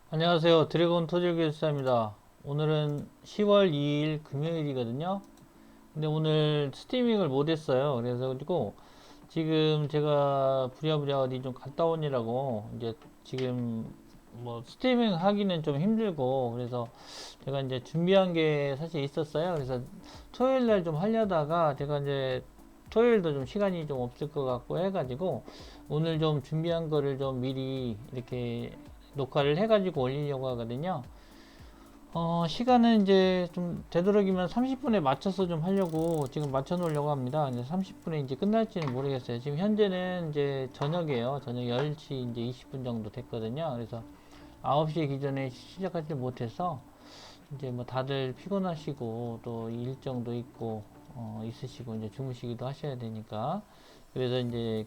안녕하세요. 드래곤 토질기술사입니다. 오늘은 10월 2일 금요일이거든요. 근데 오늘 스트리밍을 못했어요. 그래서 지금 제가 부랴부랴 어디 좀 갔다 오느라고 이제 지금 뭐 스트리밍 하기는 좀 힘들고, 그래서 제가 이제 준비한 게 사실 있었어요. 그래서 토요일 날 좀 하려다가 제가 이제 토요일도 좀 시간이 좀 없을 것 같고 해가지고 오늘 좀 준비한 거를 좀 미리 이렇게 녹화를 해가지고 올리려고 하거든요. 시간은 이제 좀 되도록이면 30분에 맞춰서 좀 하려고 지금 맞춰 놓으려고 합니다. 이제 30분에 이제 끝날지는 모르겠어요. 지금 현재는 이제 저녁이에요. 저녁 10시 이제 20분 정도 됐거든요. 그래서 9시 기존에 시작하지 못해서 이제 뭐 다들 피곤하시고 또 일정도 있고 있으시고 이제 주무시기도 하셔야 되니까, 그래서 이제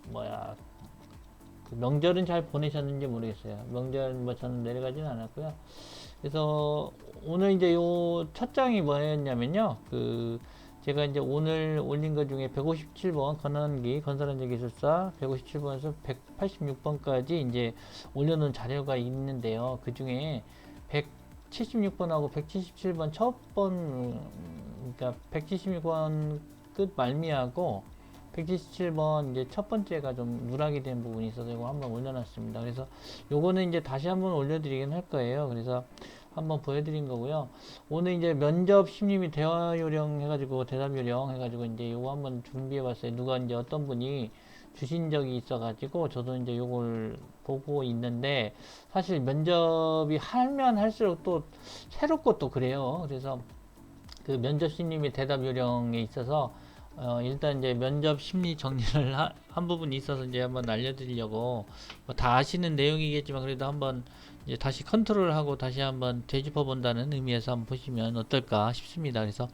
뭐야 그 명절은 잘 보내셨는지 모르겠어요. 명절 뭐 저는 내려가지는 않았고요. 그래서 오늘 이제 요 첫 장이 뭐였냐면요. 제가 이제 오늘 올린 것 중에 157번 건원기 건설안전 기술사 157번에서 186번까지 이제 올려놓은 자료가 있는데요. 그 중에 176번하고 177번 첫 번, 그러니까 176번 끝 말미하고 177번 이제 첫 번째가 좀 누락이 된 부분이 있어서 이거 한번 올려놨습니다. 그래서 요거는 이제 다시 한번 올려드리긴 할 거예요. 그래서 한번 보여드린 거고요. 오늘 이제 면접 심리 및 대화 요령 해가지고 대답 요령 해가지고 이제 요거 한번 준비해봤어요. 누가 이제 어떤 분이 주신 적이 있어가지고 저도 이제 요걸 보고 있는데, 사실 면접이 하면 할수록 또 새롭고 또 그래요. 그래서 그 면접 심리 및 대답 요령에 있어서 일단 이제 면접 심리 정리를 한 부분이 있어서 이제 한번 알려드리려고, 뭐다 아시는 내용이겠지만 그래도 한번 이제 다시 컨트롤하고 다시 한번 되짚어 본다는 의미에서 한번 보시면 어떨까 싶습니다. 그래서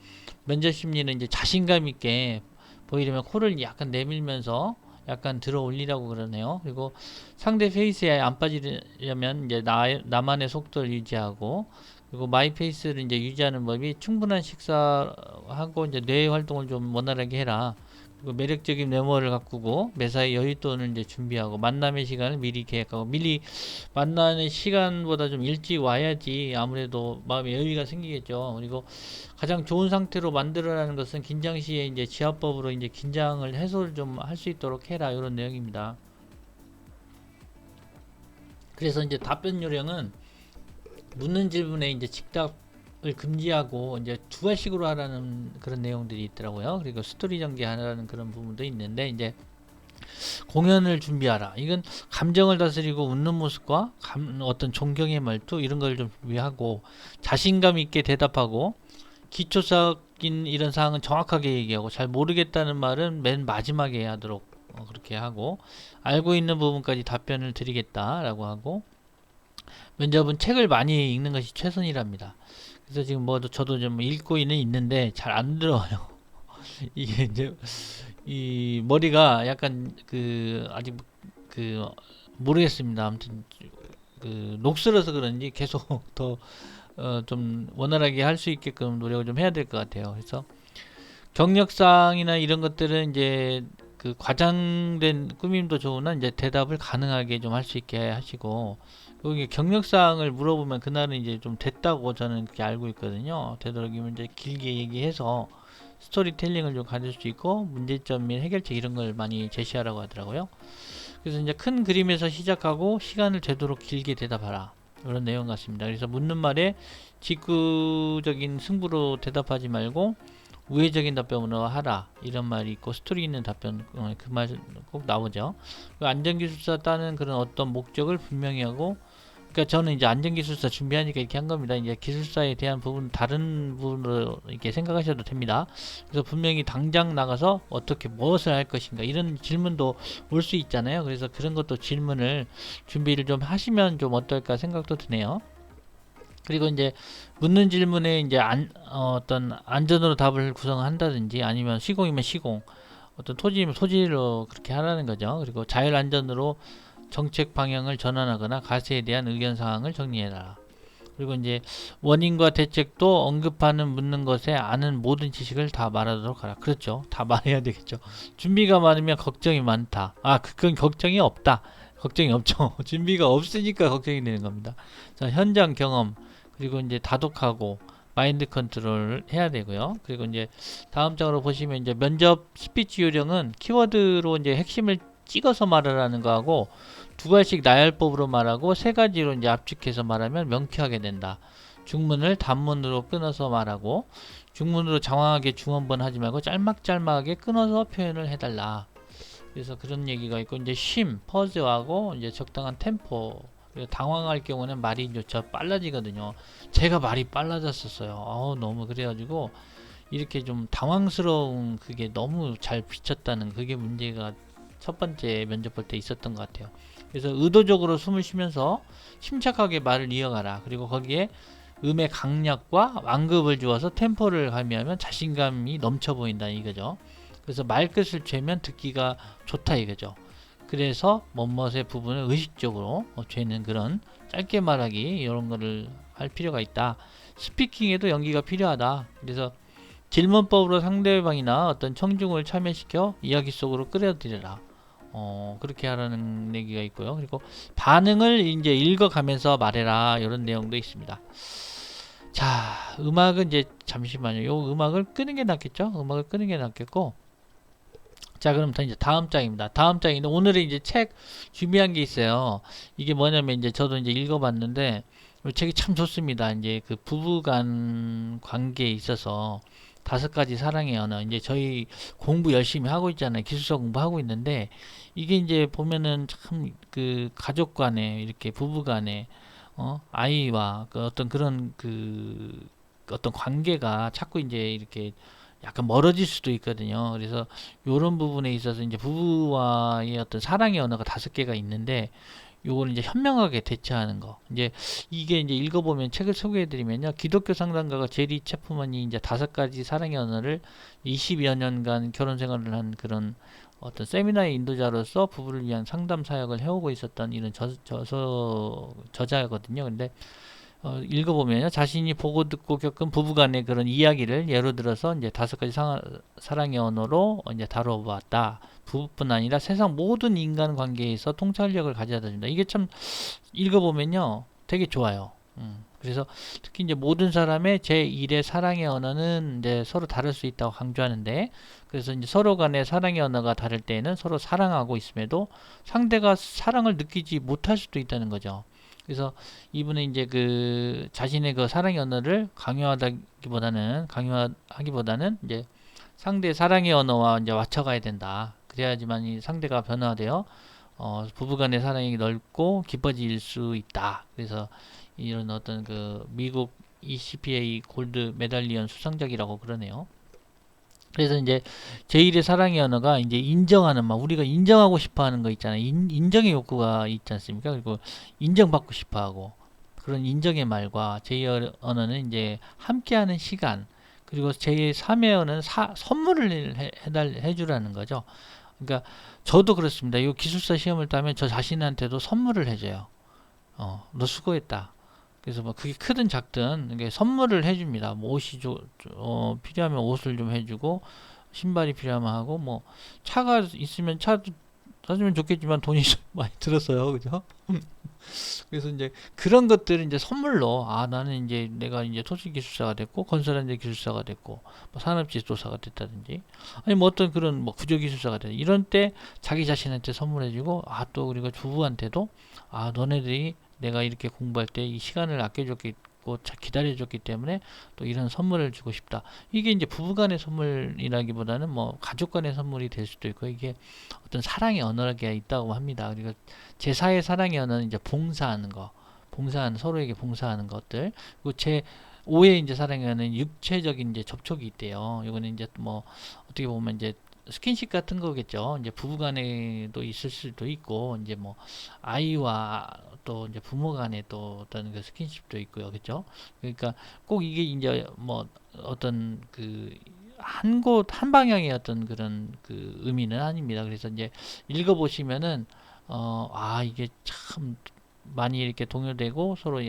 면접 심리는 이제 자신감 있게 보이려면 코를 약간 내밀면서 약간 들어 올리라고 그러네요. 그리고 상대 페이스에 안 빠지려면 이제 나만의 속도를 유지하고, 그리고 마이 페이스를 이제 유지하는 법이 충분한 식사하고 이제 뇌 활동을 좀 원활하게 해라. 그리고 매력적인 메모를 가꾸고 매사에 여윳돈을 이제 준비하고 만남의 시간을 미리 계획하고, 미리 만나는 시간보다 좀 일찍 와야지 아무래도 마음의 여유가 생기겠죠. 그리고 가장 좋은 상태로 만들어라는 것은 긴장 시에 이제 지압법으로 이제 긴장을 해소를 좀 할 수 있도록 해라, 이런 내용입니다. 그래서 이제 답변 요령은 묻는 질문에 이제 즉답을 금지하고 이제 두 가지식으로 하라는 그런 내용들이 있더라고요. 그리고 스토리 전개하라는 그런 부분도 있는데, 이제 공연을 준비하라. 이건 감정을 다스리고 웃는 모습과 어떤 존경의 말투 이런 걸 좀 준비하고, 자신감 있게 대답하고, 기초적인 이런 사항은 정확하게 얘기하고, 잘 모르겠다는 말은 맨 마지막에 하도록 그렇게 하고, 알고 있는 부분까지 답변을 드리겠다라고 하고, 면접은 책을 많이 읽는 것이 최선이랍니다. 그래서 지금 뭐 저도 좀 읽고는 있는데 잘 안 들어요. 이게 이제 이 머리가 약간 아직 모르겠습니다. 아무튼 녹슬어서 그런지 계속 더 좀 원활하게 할 수 있게끔 노력을 좀 해야 될 것 같아요. 그래서 경력상이나 이런 것들은 이제 과장된 꾸밈도 좋으나 이제 대답을 가능하게 좀 할 수 있게 하시고, 여기 경력사항을 물어보면 그날은 이제 좀 됐다고 저는 그렇게 알고 있거든요. 되도록이면 이제 길게 얘기해서 스토리텔링을 좀 가질 수 있고 문제점 및 해결책 이런 걸 많이 제시하라고 하더라고요. 그래서 이제 큰 그림에서 시작하고 시간을 되도록 길게 대답하라, 이런 내용 같습니다. 그래서 묻는 말에 직구적인 승부로 대답하지 말고 우회적인 답변으로 하라, 이런 말이 있고, 스토리 있는 답변, 그 말 꼭 나오죠. 안전기술사 따는 그런 어떤 목적을 분명히 하고, 그러니까 저는 이제 안전기술사 준비하니까 이렇게 한 겁니다. 이제 기술사에 대한 부분 다른 부분으로 이렇게 생각하셔도 됩니다. 그래서 분명히 당장 나가서 어떻게 무엇을 할 것인가 이런 질문도 올 수 있잖아요. 그래서 그런 것도 질문을 준비를 좀 하시면 좀 어떨까 생각도 드네요. 그리고 이제 묻는 질문에 이제 어떤 안전으로 답을 구성한다든지, 아니면 시공이면 시공, 어떤 토지면 토지로 그렇게 하라는 거죠. 그리고 자율 안전으로 정책 방향을 전환하거나 가세에 대한 의견 사항을 정리해라. 그리고 이제 원인과 대책도 언급하는 묻는 것에 아는 모든 지식을 다 말하도록 하라. 그렇죠. 다 말해야 되겠죠. 준비가 많으면 걱정이 많다. 그건 걱정이 없다. 걱정이 없죠. 준비가 없으니까 걱정이 되는 겁니다. 자, 현장 경험, 그리고 이제 다독하고 마인드 컨트롤을 해야 되고요. 그리고 이제 다음 장으로 보시면 이제 면접 스피치 요령은 키워드로 이제 핵심을 찍어서 말하라는 거하고 두 가지씩 나열법으로 말하고 세 가지로 이제 압축해서 말하면 명쾌하게 된다. 중문을 단문으로 끊어서 말하고 중문으로 장황하게 중원번 하지 말고 짤막짤막하게 끊어서 표현을 해달라. 그래서 그런 얘기가 있고 이제 쉼, 퍼즈하고 이제 적당한 템포. 당황할 경우는 말이 이제 저 빨라지거든요. 제가 말이 빨라졌었어요. 너무 그래가지고 이렇게 좀 당황스러운 그게 너무 잘 비쳤다는 그게 문제가 첫 번째 면접 볼 때 있었던 것 같아요. 그래서 의도적으로 숨을 쉬면서 침착하게 말을 이어가라. 그리고 거기에 음의 강약과 완급을 주어서 템포를 가미하면 자신감이 넘쳐 보인다 이거죠. 그래서 말끝을 죄면 듣기가 좋다 이거죠. 그래서 멋멋의 부분을 의식적으로 죄는 그런 짧게 말하기 이런 거를 할 필요가 있다. 스피킹에도 연기가 필요하다. 그래서 질문법으로 상대방이나 어떤 청중을 참여시켜 이야기 속으로 끌어들여라. 그렇게 하라는 얘기가 있고요. 그리고 반응을 이제 읽어가면서 말해라. 이런 내용도 있습니다. 자, 음악은 이제 잠시만요. 요 음악을 끄는 게 낫겠죠? 음악을 끄는 게 낫겠고. 자, 그럼 이제 다음 장입니다. 다음 장인데 오늘은 이제 책 준비한 게 있어요. 이게 뭐냐면 이제 저도 이제 읽어봤는데 이 책이 참 좋습니다. 이제 그 부부간 관계에 있어서 5가지 사랑의 언어. 이제 저희 공부 열심히 하고 있잖아요. 기술사 공부하고 있는데 이게 이제 보면은 참 그 가족 간에 이렇게 부부 간에 아이와 그 어떤 그런 그 어떤 관계가 자꾸 이제 이렇게 약간 멀어질 수도 있거든요. 그래서 요런 부분에 있어서 이제 부부와의 어떤 사랑의 언어가 5개가 있는데 요걸 이제 현명하게 대처하는 거. 이제 이게 이제 읽어보면 책을 소개해드리면요. 기독교 상담가가 제리 체프먼이 이제 5가지 사랑의 언어를 20여 년간 결혼 생활을 한 그런 어떤 세미나의 인도자로서 부부를 위한 상담 사역을 해오고 있었던 이런 저자거든요. 근데 읽어보면요. 자신이 보고 듣고 겪은 부부간의 그런 이야기를 예로 들어서 이제 5가지 사랑의 언어로 이제 다뤄보았다. 부부뿐 아니라 세상 모든 인간 관계에서 통찰력을 가져다 준다. 이게 참 읽어보면요. 되게 좋아요. 그래서 특히 이제 모든 사람의 제1의 사랑의 언어는 이제 서로 다를 수 있다고 강조하는데 그래서 이제 서로 간의 사랑의 언어가 다를 때에는 서로 사랑하고 있음에도 상대가 사랑을 느끼지 못할 수도 있다는 거죠. 그래서 이분은 이제 그 자신의 그 사랑의 언어를 강요하기보다는 이제 상대의 사랑의 언어와 이제 맞춰가야 된다. 그래야지만 이 상대가 변화되어 부부간의 사랑이 넓고 깊어질 수 있다. 그래서 이런 어떤 그 미국 ECPA 골드 메달리언 수상작이라고 그러네요. 그래서 이제 제1의 사랑의 언어가 이제 인정하는 막 우리가 인정하고 싶어 하는 거 있잖아요. 인정의 욕구가 있지 않습니까? 그리고 인정받고 싶어 하고 그런 인정의 말과 제2의 언어는 이제 함께하는 시간 그리고 제3의 언어는 선물을 해주라는 거죠. 그러니까 저도 그렇습니다. 이 기술사 시험을 따면 저 자신한테도 선물을 해줘요. 너 수고했다. 그래서 뭐 그게 크든 작든 이게 선물을 해줍니다. 뭐 옷이 필요하면 옷을 좀 해주고 신발이 필요하면 하고 뭐 차가 있으면 차도 사주면 좋겠지만 돈이 좀 많이 들었어요, 그죠? 그래서 이제 그런 것들을 이제 선물로 나는 이제 내가 이제 토식기술사가 됐고 건설현대 기술사가 됐고 뭐 산업지도사가 됐다든지 아니 뭐 어떤 그런 뭐 구조기술사가 됐다 이런 때 자기 자신한테 선물해주고 또 그리고 부부한테도 너네들이 내가 이렇게 공부할 때 이 시간을 아껴줬고 기다려줬기 때문에 또 이런 선물을 주고 싶다. 이게 이제 부부간의 선물이라기보다는 뭐 가족간의 선물이 될 수도 있고 이게 어떤 사랑의 언어가 있다고 합니다. 그리고 제4의 사랑의 언어는 이제 봉사하는 거, 서로에게 봉사하는 것들. 그리고 제5의 이제 사랑의 언어는 육체적인 이제 접촉이 있대요. 이거는 이제 뭐 어떻게 보면 이제 스킨십 같은 거겠죠. 이제 부부간에도 있을 수도 있고, 이제 뭐 아이와 또 이제 부모간에 또 어떤 그 스킨십도 있고요, 그렇죠? 그러니까 꼭 이게 이제 뭐 어떤 그 한 방향의 어떤 그런 그 의미는 아닙니다. 그래서 이제 읽어보시면은 이게 참 많이 이렇게 동요되고 서로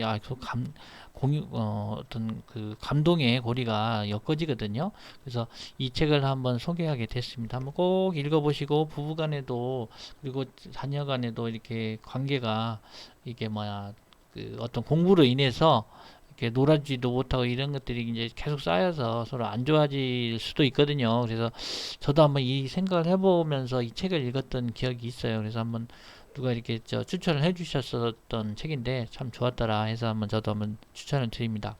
공유 어떤 그 감동의 고리가 엮어지거든요. 그래서 이 책을 한번 소개하게 됐습니다. 한번 꼭 읽어보시고 부부간에도 그리고 자녀간에도 이렇게 관계가 이게 뭐야 그 어떤 공부로 인해서 이렇게 놀아주지도 못하고 이런 것들이 이제 계속 쌓여서 서로 안 좋아질 수도 있거든요. 그래서 저도 한번 이 생각을 해보면서 이 책을 읽었던 기억이 있어요. 그래서 한번 누가 이렇게 추천을 해주셨었던 책인데 참 좋았더라 해서 한번 저도 한번 추천을 드립니다.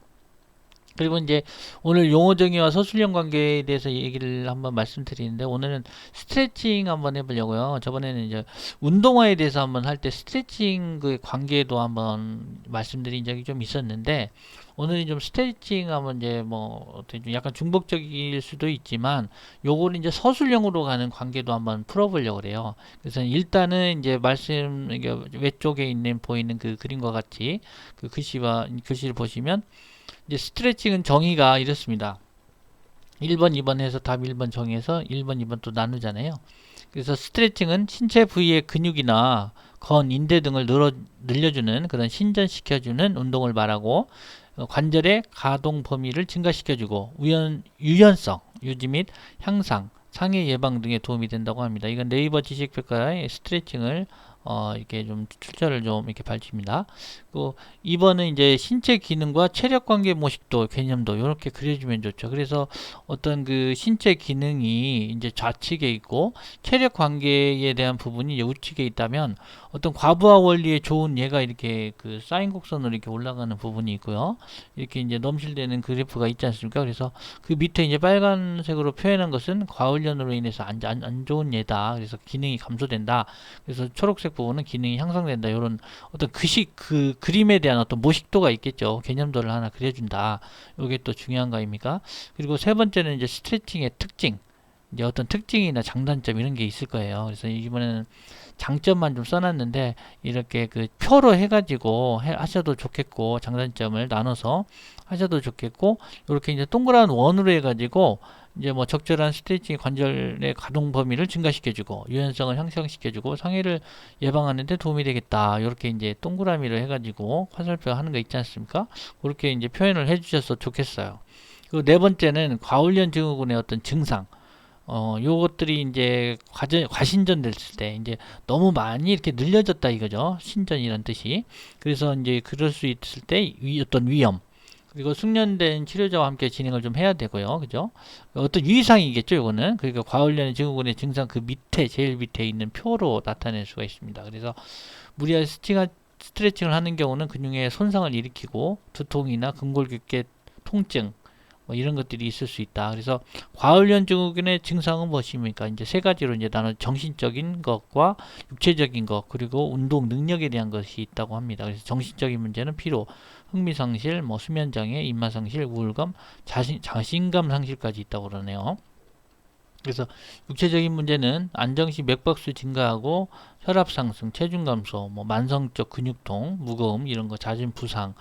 그리고 이제 오늘 용어 정의와 서술형 관계에 대해서 얘기를 한번 말씀드리는데 오늘은 스트레칭 한번 해보려고요. 저번에는 이제 운동화에 대해서 한번 할 때 스트레칭 그 관계도 한번 말씀드린 적이 좀 있었는데 오늘은 좀 스트레칭 하면 이제 뭐 어떻게 좀 약간 중복적일 수도 있지만 요거를 이제 서술형으로 가는 관계도 한번 풀어보려고 그래요. 그래서 일단은 이제 말씀 이게 외쪽에 있는 보이는 그 그림과 같이 그 글씨를 보시면 이제 스트레칭은 정의가 이렇습니다. 1번, 2번 해서 답 1번 정의해서 1번, 2번 또 나누잖아요. 그래서 스트레칭은 신체 부위의 근육이나 건, 인대 등을 늘려주는 그런 신전시켜주는 운동을 말하고 관절의 가동 범위를 증가시켜주고 유연성, 유지 및 향상, 상해 예방 등에 도움이 된다고 합니다. 이건 네이버 지식백과의 스트레칭을 이렇게 좀 출처를 좀 이렇게 밝힙니다. 그 2번은 이제 신체 기능과 체력 관계 모식도 개념도 이렇게 그려주면 좋죠. 그래서 어떤 그 신체 기능이 이제 좌측에 있고 체력 관계에 대한 부분이 이제 우측에 있다면 어떤 과부하 원리에 좋은 얘가 이렇게 그 사인 곡선으로 이렇게 올라가는 부분이 있고요. 이렇게 이제 넘실대는 그래프가 있지 않습니까? 그래서 그 밑에 이제 빨간색으로 표현한 것은 과훈련으로 인해서 안 좋은 예다. 그래서 기능이 감소된다. 그래서 초록색 부분은 기능이 향상된다. 이런 어떤 그 그림에 대한 어떤 모식도가 있겠죠. 개념도를 하나 그려준다. 이게 또 중요한 거 아닙니까? 그리고 세 번째는 이제 스트레칭의 특징. 이제 어떤 특징이나 장단점 이런 게 있을 거예요. 그래서 이번에는 장점만 좀 써놨는데 이렇게 그 표로 해가지고 하셔도 좋겠고 장단점을 나눠서 하셔도 좋겠고 이렇게 이제 동그란 원으로 해가지고 이제 뭐 적절한 스트레칭 관절의 가동 범위를 증가시켜주고 유연성을 향상시켜주고 상해를 예방하는 데 도움이 되겠다. 이렇게 이제 동그라미로 해가지고 화살표 하는 거 있지 않습니까? 그렇게 이제 표현을 해주셔서 좋겠어요. 그리고 네 번째는 과훈련 증후군의 어떤 증상. 요것들이 이제 과신전 됐을 때, 이제 너무 많이 이렇게 늘려졌다 이거죠. 신전이란 뜻이. 그래서 이제 그럴 수 있을 때 어떤 위험. 그리고 숙련된 치료자와 함께 진행을 좀 해야 되고요. 그죠? 어떤 유의사항이겠죠, 이거는. 그러니까 과훈련 증후군의 증상 그 밑에, 제일 밑에 있는 표로 나타낼 수가 있습니다. 그래서 무리한 스트레칭을 하는 경우는 근육에 손상을 일으키고 두통이나 근골격계 통증, 뭐 이런 것들이 있을 수 있다. 그래서 과훈련 증후군의 증상은 무엇입니까? 이제 세 가지로 이제 나눠 정신적인 것과 육체적인 것 그리고 운동 능력에 대한 것이 있다고 합니다. 그래서 정신적인 문제는 피로, 흥미 상실, 뭐 수면 장애, 입맛 상실, 우울감, 자신감 상실까지 있다고 그러네요. 그래서 육체적인 문제는 안정시 맥박수 증가하고 혈압 상승, 체중 감소, 뭐 만성적 근육통, 무거움 이런 거, 잦은 부상,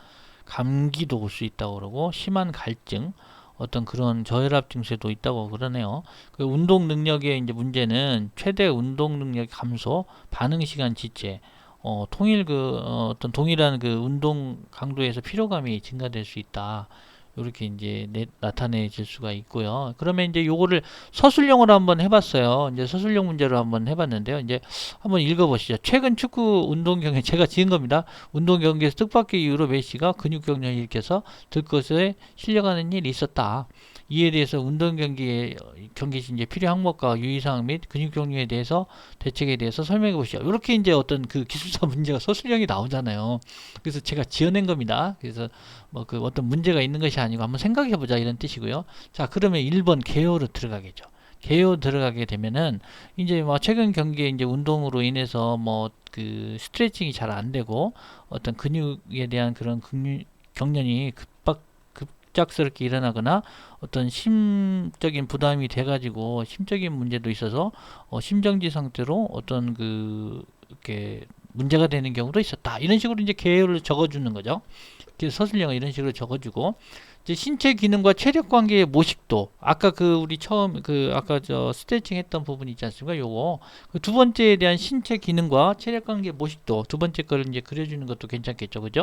감기도 올 수 있다고 그러고 심한 갈증, 어떤 그런 저혈압 증세도 있다고 그러네요. 그 운동 능력의 이제 문제는 최대 운동 능력 감소, 반응 시간 지체, 어떤 동일한 그 운동 강도에서 피로감이 증가될 수 있다. 이렇게 이제 나타내질 수가 있고요. 그러면 이제 요거를 서술형으로 한번 해봤어요. 이제 서술형 문제로 한번 해봤는데요. 이제 한번 읽어보시죠. 최근 축구 운동 경기 제가 지은 겁니다. 운동 경기에서 뜻밖의 이유로 메시가 근육 경련을 일으켜서 들것에 실려가는 일이 있었다. 이에 대해서 운동 경기 시 이제 필요 항목과 유의사항 및 근육 종류에 대해서 대책에 대해서 설명해 보시죠. 이렇게 이제 어떤 그 기술사 문제가 서술형이 나오잖아요. 그래서 제가 지어낸 겁니다. 그래서 뭐 그 어떤 문제가 있는 것이 아니고 한번 생각해 보자 이런 뜻이고요. 자, 그러면 1번 개요로 들어가겠죠. 개요 들어가게 되면은 이제 뭐 최근 경기에 이제 운동으로 인해서 뭐 그 스트레칭이 잘 안 되고 어떤 근육에 대한 그런 경련이 급작스럽게 일어나거나 어떤 심적인 부담이 돼가지고 심적인 문제도 있어서 심정지 상태로 어떤 그 이렇게 문제가 되는 경우도 있었다. 이런 식으로 이제 개요를 적어주는 거죠. 서술형은 이런 식으로 적어주고 이제 신체 기능과 체력 관계의 모식도. 아까 그 우리 처음 그 아까 저 스트레칭 했던 부분 있지 않습니까? 요거 그 두 번째에 대한 신체 기능과 체력 관계의 모식도 두 번째 거를 이제 그려주는 것도 괜찮겠죠, 그죠?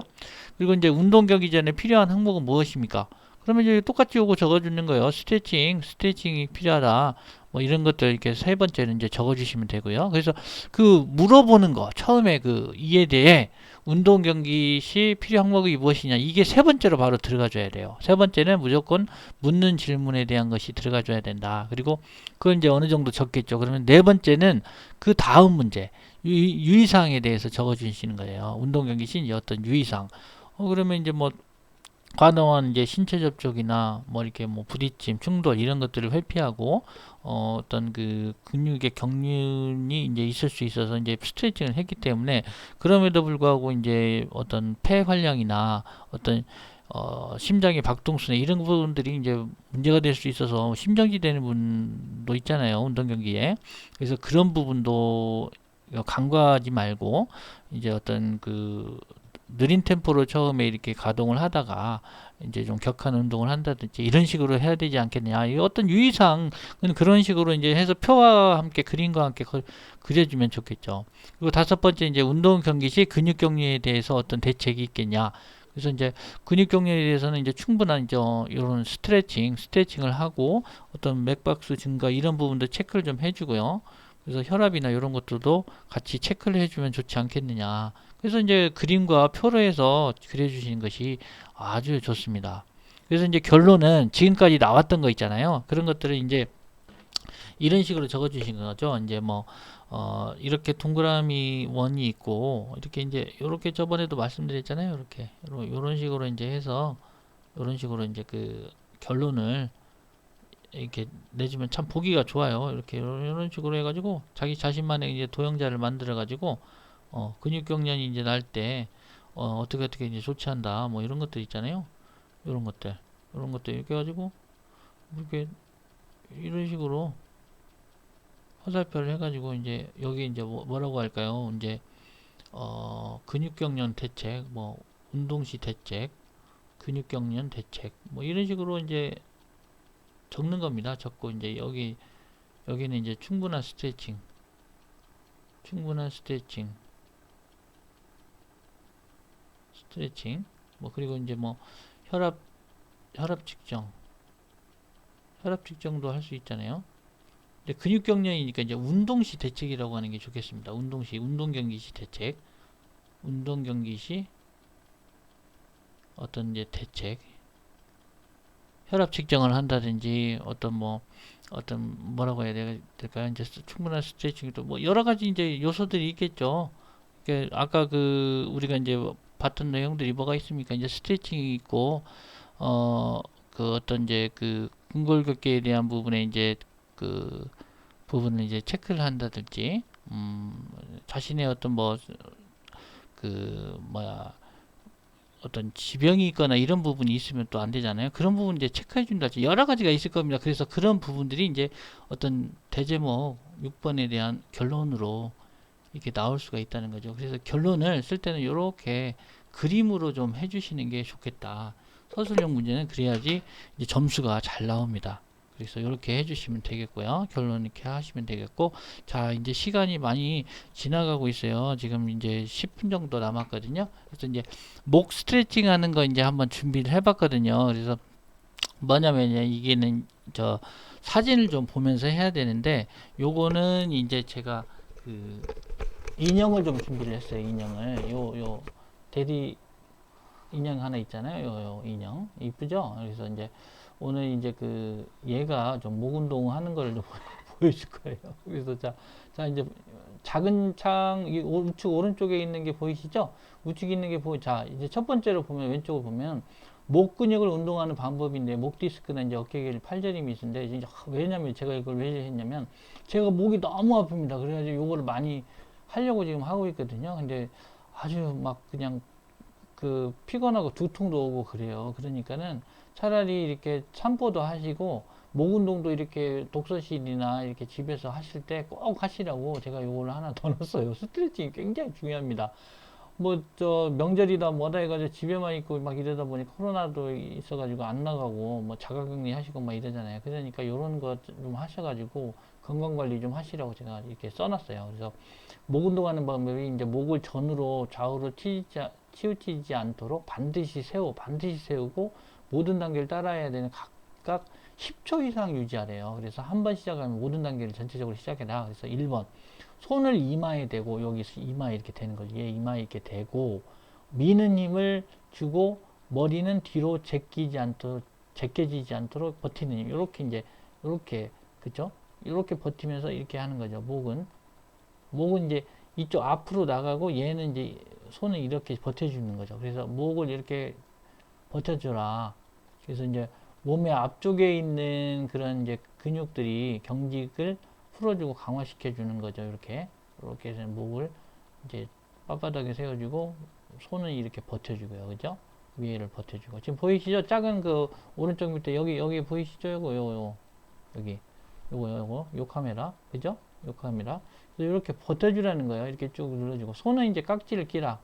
그리고 이제 운동 경기 전에 필요한 항목은 무엇입니까? 그러면 이제 똑같이 요거 적어주는 거예요. 스트레칭이 필요하다. 뭐 이런 것들 이렇게 세 번째는 이제 적어주시면 되고요. 그래서 그 물어보는 거 처음에 그 이에 대해 운동 경기 시 필요 항목이 무엇이냐 이게 세 번째로 바로 들어가줘야 돼요. 세 번째는 무조건 묻는 질문에 대한 것이 들어가줘야 된다. 그리고 그건 이제 어느 정도 적겠죠. 그러면 네 번째는 그 다음 문제 유의사항에 대해서 적어주시는 거예요. 운동 경기 시 이제 어떤 유의사항. 그러면 이제 뭐 과도한 이제 신체 접촉이나 뭐 이렇게 뭐 부딪힘, 충돌 이런 것들을 회피하고 어떤 그 근육의 경련이 이제 있을 수 있어서 이제 스트레칭을 했기 때문에 그럼에도 불구하고 이제 어떤 폐 활량이나 어떤 심장의 박동수나 이런 부분들이 이제 문제가 될 수 있어서 심정지 되는 분도 있잖아요. 운동 경기에. 그래서 그런 부분도 간과하지 말고 이제 어떤 그 느린 템포로 처음에 이렇게 가동을 하다가 이제 좀 격한 운동을 한다든지 이런 식으로 해야 되지 않겠냐. 이 어떤 유의사항은 그런 식으로 이제 해서 표와 함께 그림과 함께 그려주면 좋겠죠. 그리고 다섯 번째 이제 운동 경기 시 근육 격려에 대해서 어떤 대책이 있겠냐. 그래서 이제 근육 격려에 대해서는 이제 충분한 이제 이런 스트레칭을 하고 어떤 맥박수 증가 이런 부분도 체크를 좀 해주고요. 그래서 혈압이나 이런 것들도 같이 체크를 해주면 좋지 않겠느냐. 그래서 이제 그림과 표로 해서 그려주시는 것이 아주 좋습니다. 그래서 이제 결론은 지금까지 나왔던 거 있잖아요. 그런 것들을 이제 이런 식으로 적어주신 거죠. 이제 뭐 이렇게 동그라미 원이 있고 이렇게 이제 이렇게 저번에도 말씀드렸잖아요. 이렇게 이런 식으로 이제 해서 이런 식으로 이제 그 결론을 이렇게 내주면 참 보기가 좋아요. 이렇게 이런 식으로 해가지고 자기 자신만의 이제 도형자를 만들어 가지고 근육 경련이 이제 날 때 어떻게 이제 조치한다 뭐 이런 것들 있잖아요. 이런 것들 이렇게 해가지고 이렇게 이런 식으로 화살표를 해가지고 이제 여기 이제 뭐라고 할까요? 이제 근육 경련 대책, 뭐 운동 시 대책, 근육 경련 대책, 뭐 이런 식으로 이제 적는 겁니다. 적고 이제 여기는 이제 충분한 스트레칭, 뭐 그리고 이제 뭐 혈압 혈압 측정도 할 수 있잖아요. 근데 근육 경련이니까 이제 운동 시 대책이라고 하는 게 좋겠습니다. 운동 경기 시 대책, 운동 경기 시 어떤 이제 대책, 혈압 측정을 한다든지 어떤 뭐라고 해야 될까요? 이제 충분한 스트레칭도 뭐 여러 가지 이제 요소들이 있겠죠. 아까 그 우리가 이제 봤던 내용들이 뭐가 있습니까? 이제 스트레칭이 있고 그 어떤 이제 그 근골격계에 대한 부분에 이제 그 부분을 이제 체크를 한다든지 자신의 어떤 뭐 그 뭐야 어떤 지병이 있거나 이런 부분이 있으면 또 안 되잖아요. 그런 부분 이제 체크해 준다든지 여러 가지가 있을 겁니다. 그래서 그런 부분들이 이제 어떤 대제목 6번에 대한 결론으로 이렇게 나올 수가 있다는 거죠. 그래서 결론을 쓸 때는 이렇게 그림으로 좀 해주시는 게 좋겠다. 서술형 문제는 그래야지 이제 점수가 잘 나옵니다. 그래서 이렇게 해주시면 되겠고요. 결론 이렇게 하시면 되겠고, 자 이제 시간이 많이 지나가고 있어요. 지금 이제 10분 정도 남았거든요. 그래서 이제 목 스트레칭 하는 거 이제 한번 준비를 해봤거든요. 그래서 뭐냐면요, 이게는 저 사진을 좀 보면서 해야 되는데, 요거는 이제 제가 그 인형을 좀 준비를 했어요. 인형을 요 대리 인형 하나 있잖아요. 요 인형 이쁘죠? 그래서 이제 오늘 이제 그 얘가 좀 목 운동 하는 걸 좀 보여줄 거예요. 그래서 자 이제 작은 창 우측 오른쪽에 있는 게 보이시죠? 우측에 있는 게 자 이제 첫 번째로 보면 왼쪽을 보면 목 근육을 운동하는 방법인데 목 디스크나 이제 어깨 팔저림이 있는데 이제 왜냐면 제가 이걸 왜 했냐면 제가 목이 너무 아픕니다. 그래가지고 요거를 많이 하려고 지금 하고 있거든요. 근데 아주 막 그냥 그 피곤하고 두통도 오고 그래요. 그러니까는 차라리 이렇게 산보도 하시고 목 운동도 이렇게 독서실이나 이렇게 집에서 하실 때 꼭 하시라고 제가 요걸 하나 더 넣었어요. 스트레칭이 굉장히 중요합니다. 뭐 저 명절이다 뭐다 해가지고 집에만 있고 막 이러다 보니 코로나도 있어가지고 안 나가고 뭐 자가격리 하시고 막 이러잖아요. 그러니까 요런 거 좀 하셔가지고 건강관리 좀 하시라고 제가 이렇게 써놨어요. 그래서 목 운동하는 방법이 이제 목을 전으로 좌우로 치우치지 않도록 반드시 세우고 모든 단계를 따라야 되는 각각 10초 이상 유지하래요. 그래서 한 번 시작하면 모든 단계를 전체적으로 시작해라. 그래서 1번 손을 이마에 대고 여기서 이마에 이렇게 대는 거죠. 얘 이마에 이렇게 대고 미는 힘을 주고 머리는 뒤로 제껴지지 않도록 버티는 힘. 이렇게 이제 이렇게 그죠? 이렇게 버티면서 이렇게 하는 거죠. 목은 이제 이쪽 앞으로 나가고 얘는 이제 손을 이렇게 버텨주는 거죠. 그래서 목을 이렇게 버텨줘라. 그래서 이제 몸의 앞쪽에 있는 그런 이제 근육들이 경직을 풀어주고 강화시켜 주는 거죠. 이렇게 해서 목을 이제 빳빳하게 세워주고 손을 이렇게 버텨주고요. 그죠? 위에를 버텨주고. 지금 보이시죠? 작은 그 오른쪽 밑에 여기 보이시죠? 요거 여기 요 카메라 그죠? 요 카메라. 그래서 이렇게 버텨주라는 거예요. 이렇게 쭉 눌러주고 손은 이제 깍지를 끼라.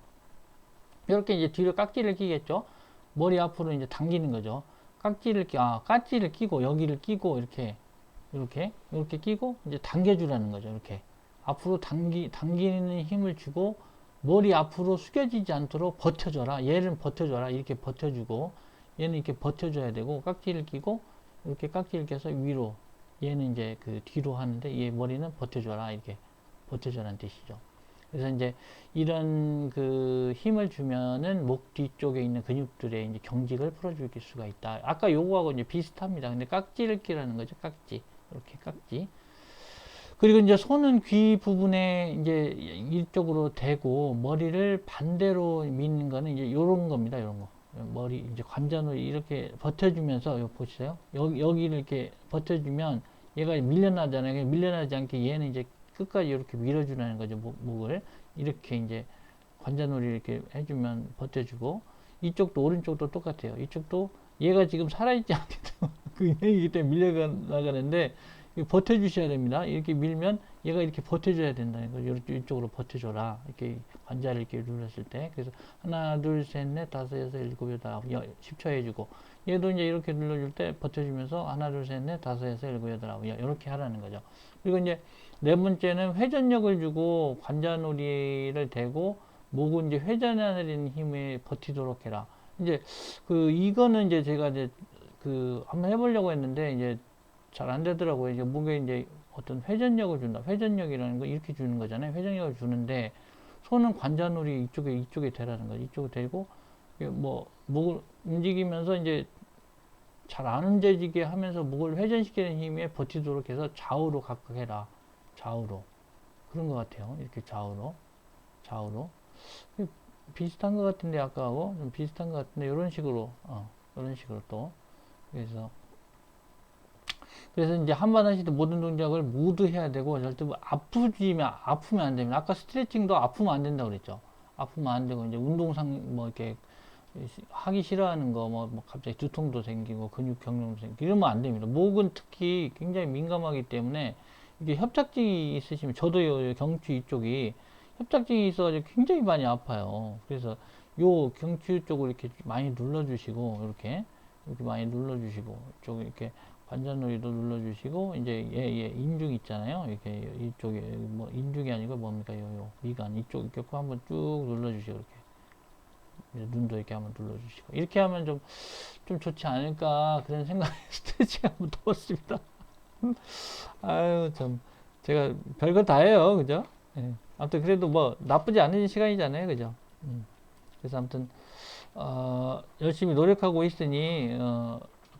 이렇게 이제 뒤로 깍지를 끼겠죠? 머리 앞으로 이제 당기는 거죠. 깍지를 끼고 여기를 끼고 이렇게 끼고 이제 당겨주라는 거죠. 이렇게 앞으로 당기는 힘을 주고 머리 앞으로 숙여지지 않도록 버텨줘라. 얘는 버텨줘라. 이렇게 버텨주고 얘는 이렇게 버텨줘야 되고 깍지를 끼고 이렇게 깍지를 껴서 위로 얘는 이제 그 뒤로 하는데 얘 머리는 버텨줘라. 이렇게 버텨줘라는 뜻이죠. 그래서 이제 이런 그 힘을 주면은 목 뒤쪽에 있는 근육들의 이제 경직을 풀어줄 수가 있다. 아까 요거하고 이제 비슷합니다. 근데 깍지를 끼라는 거죠. 깍지. 이렇게 깍지. 그리고 이제 손은 귀 부분에 이제 이쪽으로 대고 머리를 반대로 미는 거는 이제 요런 겁니다. 요런 거. 머리 이제 관자놀이 이렇게 버텨주면서 요 보시세요. 여기를 이렇게 버텨주면 얘가 밀려나잖아요. 밀려나지 않게 얘는 이제 끝까지 이렇게 밀어주라는 거죠. 목을 이렇게 이제 관자놀이 이렇게 해주면 버텨주고 이쪽도 오른쪽도 똑같아요. 이쪽도 얘가 지금 살아있지 않기 때문에 그 인형이기 때문에 밀려나가는데 버텨주셔야 됩니다. 이렇게 밀면 얘가 이렇게 버텨줘야 된다는 거죠. 이쪽으로 버텨줘라. 이렇게 관자를 이렇게 눌렀을 때. 그래서 하나, 둘, 셋, 넷, 다섯, 여섯, 일곱, 여덟, 아홉, 10초 해주고 얘도 이제 이렇게 눌러줄 때 버텨주면서 하나, 둘, 셋, 넷, 다섯, 여섯, 일곱, 여덟, 아홉, 이렇게 하라는 거죠. 그리고 이제 네 번째는 회전력을 주고 관자놀이를 대고 목은 이제 회전하는 힘에 버티도록 해라. 이제 이거는 이제 제가 이제 한번 해보려고 했는데 이제 잘 안 되더라고요. 이제 목에 이제 어떤 회전력을 준다. 회전력이라는 거 이렇게 주는 거잖아요. 회전력을 주는데 손은 관자놀이 이쪽에 대라는 거죠. 이쪽에 대고 뭐 목을 움직이면서 이제 잘 안 움직이게 하면서 목을 회전시키는 힘에 버티도록 해서 좌우로 각각 해라. 좌우로. 그런 것 같아요. 이렇게 좌우로. 비슷한 것 같은데 아까하고 좀 비슷한 것 같은데 이런 식으로 또 그래서 이제 한 번 하실 때 모든 동작을 모두 해야 되고 절대 아프면 안 됩니다. 아까 스트레칭도 아프면 안 된다고 그랬죠. 아프면 안 되고 이제 운동상 뭐 이렇게 하기 싫어하는 거 뭐 갑자기 두통도 생기고 근육 경련도 생기고 이러면 안 됩니다. 목은 특히 굉장히 민감하기 때문에 이게 협착증이 있으시면 저도 경추 이쪽이 협착증이 있어가지고 굉장히 많이 아파요. 그래서 요 경추 쪽을 이렇게 많이 눌러주시고 이렇게 많이 눌러주시고 이쪽 이렇게 관자놀이도 눌러주시고 이제 얘 인중 있잖아요. 이렇게 이쪽에 뭐 인중이 아니고 뭡니까 요 미간 이쪽 이렇게 한번 쭉 눌러주시고 이렇게 눈도 이렇게 한번 눌러주시고 이렇게 하면 좀 좋지 않을까 그런 생각에 스트레칭 한번 넣었습니다. 아유 참 제가 별거 다 해요, 그죠? 예. 아무튼 그래도 뭐 나쁘지 않은 시간이잖아요, 그죠? 그래서 아무튼 열심히 노력하고 있으니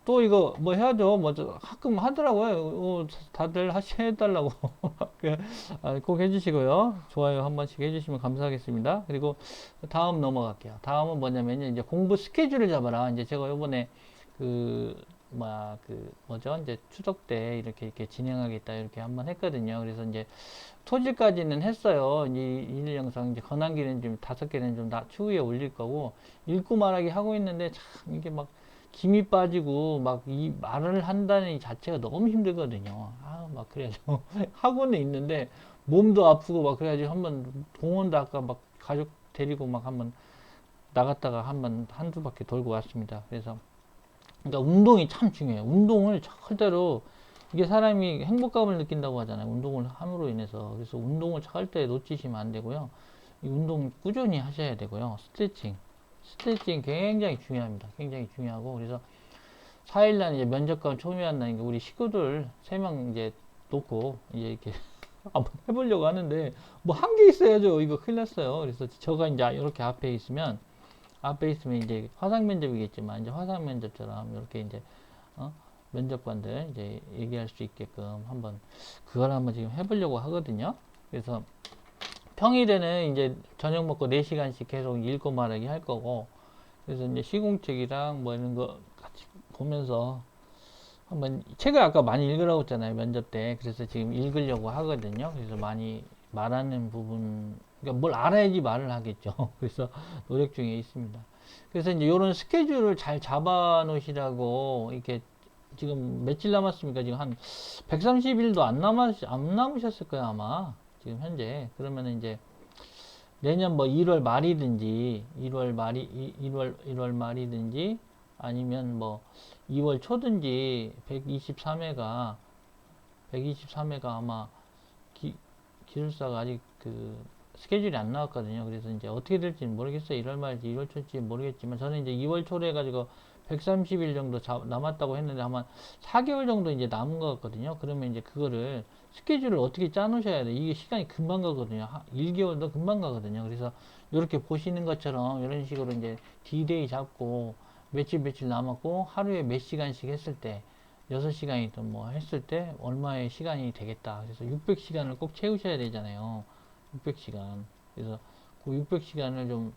또 이거 뭐 해야죠. 뭐 가끔 하더라고요. 다들 해달라고 꼭 해주시고요. 좋아요 한 번씩 해주시면 감사하겠습니다. 그리고 다음 넘어갈게요. 다음은 뭐냐면 이제 공부 스케줄을 잡아라. 이제 제가 요번에 뭐죠? 이제 추석 때 이렇게 진행하겠다 이렇게 한번 했거든요. 그래서 이제 토질까지는 했어요. 일 영상 이제 건한기는 좀 5개는 좀 추후에 올릴 거고 읽고 말하기 하고 있는데 참 이게 막 김이 빠지고 막 이 말을 한다는 이 자체가 너무 힘들거든요. 막 그래가지고 하고는 있는데 몸도 아프고 막 그래가지고 한번 동원도 아까 막 가족 데리고 막 한번 나갔다가 한두 바퀴 돌고 왔습니다. 그래서 그러니까 운동이 참 중요해요. 운동을 절대로 이게 사람이 행복감을 느낀다고 하잖아요. 운동을 함으로 인해서. 그래서 운동을 절대 놓치시면 안 되고요. 이 운동 꾸준히 하셔야 되고요. 스트레칭 굉장히 중요합니다. 굉장히 중요하고 그래서 4일날 이제 면접관 초미한다니까 우리 식구들 3명 이제 놓고 이제 이렇게 한번 해보려고 하는데 뭐 한 개 있어야죠. 이거 큰일 났어요. 그래서 저가 이제 이렇게 앞에 있으면 이제 화상 면접이겠지만 이제 화상 면접처럼 이렇게 이제 면접관들 이제 얘기할 수 있게끔 그걸 한번 지금 해보려고 하거든요. 그래서 평일에는 이제 저녁 먹고 4시간씩 계속 읽고 말하기 할 거고 그래서 이제 시공책이랑 뭐 이런 거 같이 보면서 한번 책을 아까 많이 읽으라고 했잖아요. 면접 때. 그래서 지금 읽으려고 하거든요. 그래서 많이 말하는 부분, 그러니까 뭘 알아야지 말을 하겠죠. 그래서 노력 중에 있습니다. 그래서 이제 이런 스케줄을 잘 잡아 놓으시라고 이렇게 지금 며칠 남았습니까? 지금 한 130일도 안 남으셨을 거예요, 아마. 지금 현재. 그러면 이제 내년 뭐 1월 말이든지 1월 말이든지 아니면 뭐 2월 초든지 123회가 아마 기술사가 아직 그 스케줄이 안 나왔거든요. 그래서 이제 어떻게 될지는 모르겠어요. 1월 말인지 2월 초인지 모르겠지만 저는 이제 2월 초래 해가지고 130일 정도 남았다고 했는데 아마 4개월 정도 이제 남은 것 같거든요. 그러면 이제 그거를 스케줄을 어떻게 짜 놓으셔야 돼. 이게 시간이 금방 가거든요. 1개월도 금방 가거든요. 그래서 이렇게 보시는 것처럼 이런 식으로 이제 D-Day 잡고 며칠 남았고 하루에 몇 시간씩 했을 때 6시간이든 뭐 했을 때 얼마의 시간이 되겠다. 그래서 600시간을 꼭 채우셔야 되잖아요. 600시간. 그래서 그 600시간을 좀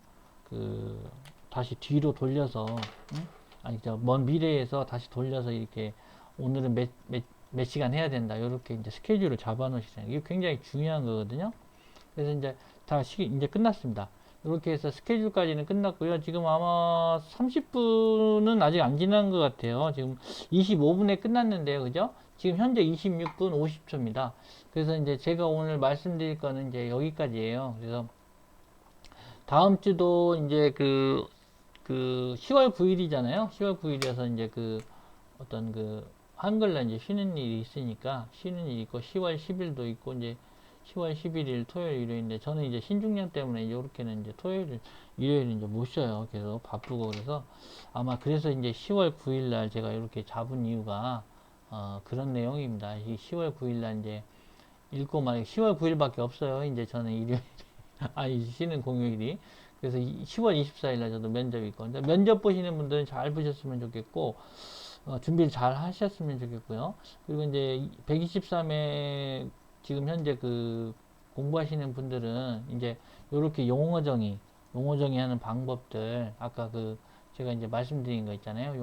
다시 뒤로 돌려서 아니 먼 미래에서 다시 돌려서 이렇게 오늘은 몇 시간 해야 된다. 이렇게 이제 스케줄을 잡아 놓으시잖아요. 이게 굉장히 중요한 거거든요. 그래서 이제 이제 끝났습니다. 이렇게 해서 스케줄까지는 끝났고요. 지금 아마 30분은 아직 안 지난 것 같아요. 지금 25분에 끝났는데요. 그죠? 지금 현재 26분 50초입니다. 그래서 이제 제가 오늘 말씀드릴 거는 이제 여기까지예요. 그래서 다음 주도 이제 그 10월 9일이잖아요. 10월 9일이어서 이제 어떤 한글날 이제 쉬는 일이 있으니까 쉬는 일이 있고 10월 10일도 있고 이제 10월 11일 토요일 일요일인데 저는 이제 신중년 때문에 이렇게는 이제 일요일 이제 못 쉬어요. 계속 바쁘고 그래서 아마 그래서 이제 10월 9일 날 제가 이렇게 잡은 이유가 그런 내용입니다. 이 10월 9일 날 이제 읽고 말이 10월 9일밖에 없어요. 이제 저는 일요일 쉬는 공휴일이. 그래서 10월 24일 날 저도 면접이 있고 면접 보시는 분들은 잘 보셨으면 좋겠고 준비를 잘 하셨으면 좋겠고요. 그리고 이제 123회 지금 현재 공부하시는 분들은 이제 이렇게 용어정의 하는 방법들 아까 제가 이제 말씀드린 거 있잖아요.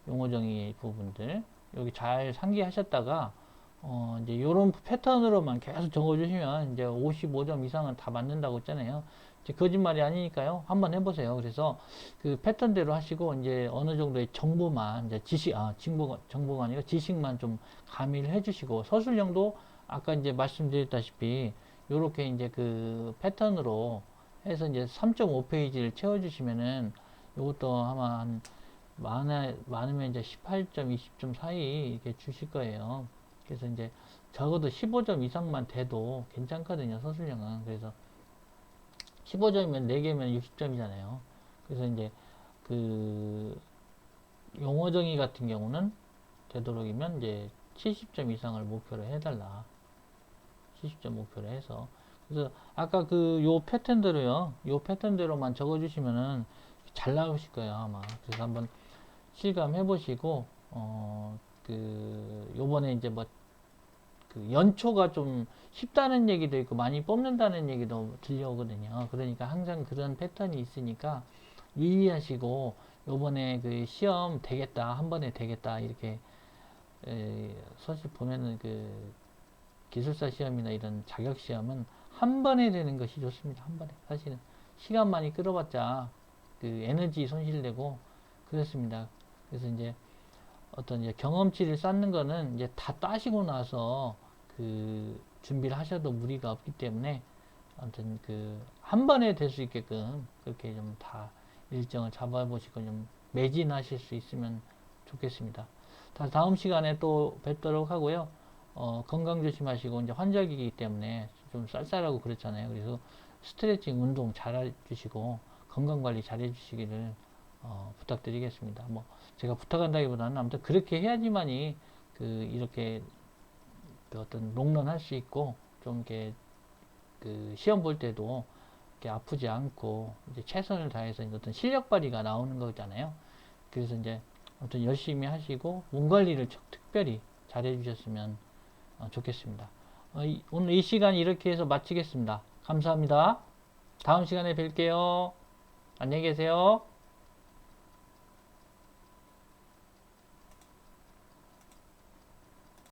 용어정의 부분들 여기 잘 상기하셨다가 이제 요런 패턴으로만 계속 적어주시면 이제 55점 이상은 다 맞는다고 했잖아요. 이제 거짓말이 아니니까요. 한번 해보세요. 그래서 그 패턴대로 하시고 이제 어느 정도의 정보만 이제 정보가 아니라 지식만 좀 가미를 해주시고 서술형도 아까 이제 말씀드렸다시피 요렇게 이제 그 패턴으로 해서 이제 3.5페이지를 채워주시면은 요것도 아마 많으면 이제 18점, 20점 사이 이렇게 주실 거예요. 그래서 이제 적어도 15점 이상만 돼도 괜찮거든요. 서술형은. 그래서 15점이면 4개면 60점이잖아요. 그래서 이제 용어 정의 같은 경우는 되도록이면 이제 70점 이상을 목표로 해달라. 70점 목표로 해서. 그래서 아까 요 패턴대로만 적어주시면은 잘 나오실 거예요, 아마. 그래서 한번 실감해 보시고, 요번에 이제 연초가 좀 쉽다는 얘기도 있고 많이 뽑는다는 얘기도 들려오거든요. 그러니까 항상 그런 패턴이 있으니까 유의하시고 요번에 시험 되겠다, 한 번에 되겠다 이렇게 사실 보면은 기술사 시험이나 이런 자격 시험은 한 번에 되는 것이 좋습니다. 한 번에 사실은 시간 많이 끌어봤자 에너지 손실되고 그렇습니다. 그래서 이제 어떤 이제 경험치를 쌓는 거는 이제 다 따시고 나서 준비를 하셔도 무리가 없기 때문에 아무튼 그 한 번에 될 수 있게끔 그렇게 좀 다 일정을 잡아보시고 좀 매진하실 수 있으면 좋겠습니다. 다음 시간에 또 뵙도록 하고요. 건강 조심하시고 이제 환절기이기 때문에 좀 쌀쌀하고 그렇잖아요. 그래서 스트레칭 운동 잘 해주시고 건강 관리 잘 해주시기를 부탁드리겠습니다. 뭐 제가 부탁한다기보다는 아무튼 그렇게 해야지만이 그 이렇게 그 어떤 롱런 할 수 있고 좀 이렇게 그 시험 볼 때도 이렇게 아프지 않고 이제 최선을 다해서 어떤 실력 발휘가 나오는 거잖아요. 그래서 이제 아무튼 열심히 하시고 몸 관리를 특별히 잘 해주셨으면 좋겠습니다. 오늘 이 시간 이렇게 해서 마치겠습니다. 감사합니다. 다음 시간에 뵐게요. 안녕히 계세요.